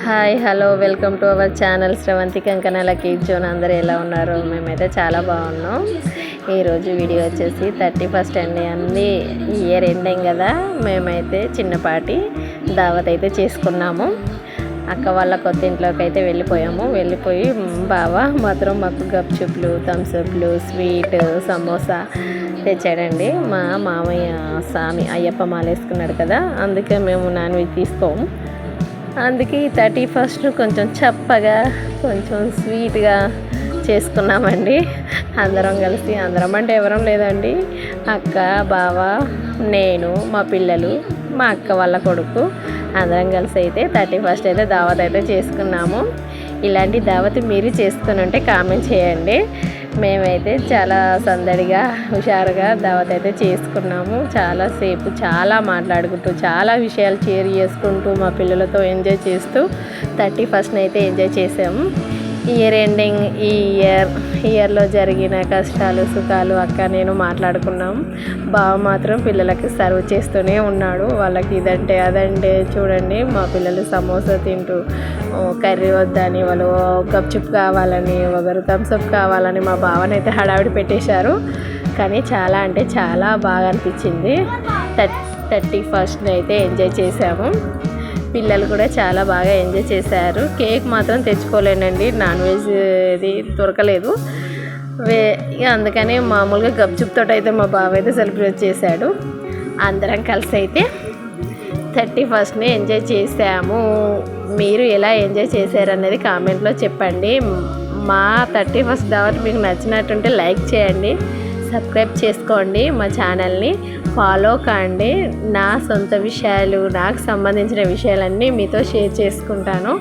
Hi hello welcome to our channel Sravanthi Kankanala cake zone. అందరూ ఎలా ఉన్నారు? మేమైతే చాలా బాగున్నాం. ఈరోజు వీడియో వచ్చేసి 31st అండి. అన్నీ ఇయర్ ఎండింగ్ కదా, మేమైతే చిన్నపాటి దావత్ అయితే చేసుకున్నాము. అక్క వాళ్ళ కొత్త ఇంట్లోకి అయితే వెళ్ళిపోయి బావ మాత్రం మాకు గప్చుప్లు, థమ్స్అప్లు, స్వీట్, సమోసా తెచ్చాడండి. మా మామయ్య స్వామి అయ్యప్ప మాలేసుకున్నాడు కదా, అందుకే మేము నాన్ వెజ్ తీసుకోము. అందుకే 31st కొంచెం చప్పగా, కొంచెం స్వీట్గా చేసుకున్నామండి. అందరం కలిసి, అందరం అంటే ఎవరం లేదండి, అక్క, బావ, నేను, మా పిల్లలు, మా అక్క వాళ్ళ కొడుకు అందరం కలిసి అయితే 31st అయితే దావత్ అయితే చేసుకున్నాము. ఇలాంటి దావత్ మీరు చేసుకుని ఉంటే కామెంట్ చేయండి. మేమైతే చాలా సందడిగా, హుషారుగా దావత్ అయితే చేసుకున్నాము. చాలాసేపు చాలా మాట్లాడుకుంటూ, చాలా విషయాలు షేర్ చేసుకుంటూ, మా పిల్లలతో ఎంజాయ్ చేస్తూ 31st అయితే ఎంజాయ్ చేసాము. ఇయర్ ఎండింగ్, ఈ ఇయర్లో జరిగిన కష్టాలు, సుఖాలు అక్క నేను మాట్లాడుకున్నాం. బావ మాత్రం పిల్లలకి సర్వ్ చేస్తూనే ఉన్నాడు. వాళ్ళకి ఇదంటే అదంటే చూడండి, మా పిల్లలు సమోసా తింటూ కర్రీ వద్దని, వాళ్ళు గప్చుప్ కావాలని, ఒకరు థమ్స్అప్ కావాలని మా బావనైతే హడావిడి పెట్టేశారు. కానీ చాలా అంటే చాలా బాగా అనిపించింది. 31st అయితే ఎంజాయ్ చేసాము. పిల్లలు కూడా చాలా బాగా ఎంజాయ్ చేశారు. కేక్ మాత్రం తెచ్చుకోలేనండి, నాన్ వెజ్ ఇది దొరకలేదు. ఇక అందుకని మామూలుగా గప్చుప్తో అయితే మా బావ అయితే సెలబ్రేట్ చేశాడు. అందరం కలిసి అయితే 31st ఎంజాయ్ చేసాము. మీరు ఎలా ఎంజాయ్ చేశారు అనేది కామెంట్లో చెప్పండి. మా 31st దావత్ మీకు నచ్చినట్టుంటే లైక్ చేయండి, సబ్స్క్రైబ్ చేసుకోండి, మా ఛానల్ని ఫాలో కాండి. నా సొంత విషయాలు, నాకు సంబంధించిన విషయాలన్నీ మీతో షేర్ చేసుకుంటాను.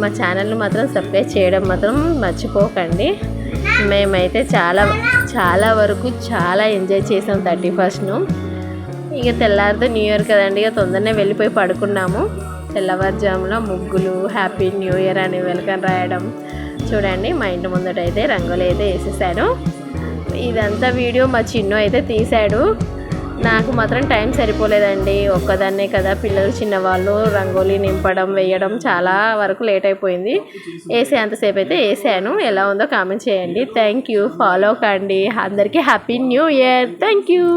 మా ఛానల్ని మాత్రం సబ్స్క్రైబ్ చేయడం మాత్రం మర్చిపోకండి. మేమైతే చాలా వరకు చాలా ఎంజాయ్ చేసాం 31st. ఇక తెల్లారితో న్యూ ఇయర్ కదండి, ఇక తొందరనే వెళ్ళిపోయి పడుకున్నాము. తెల్లవారుజాములో ముగ్గులు, హ్యాపీ న్యూ ఇయర్ అని వెల్కమ్ రాయడం చూడండి. మా ఇంటి ముందట అయితే రంగులు అయితే వేసేసాను. ఇదంతా వీడియో మా చిన్ను అయితే తీశాడు. నాకు మాత్రం టైం సరిపోలేదండి, ఒక్కదాన్నే కదా, పిల్లలు చిన్నవాళ్ళు, రంగోలీ నింపడం, వేయడం చాలా వరకు లేట్ అయిపోయింది. అంతసేపు అయితే వేసాను. ఎలా ఉందో కామెంట్ చేయండి. థ్యాంక్ యూ, ఫాలో కండి. అందరికీ happy new year. Thank you.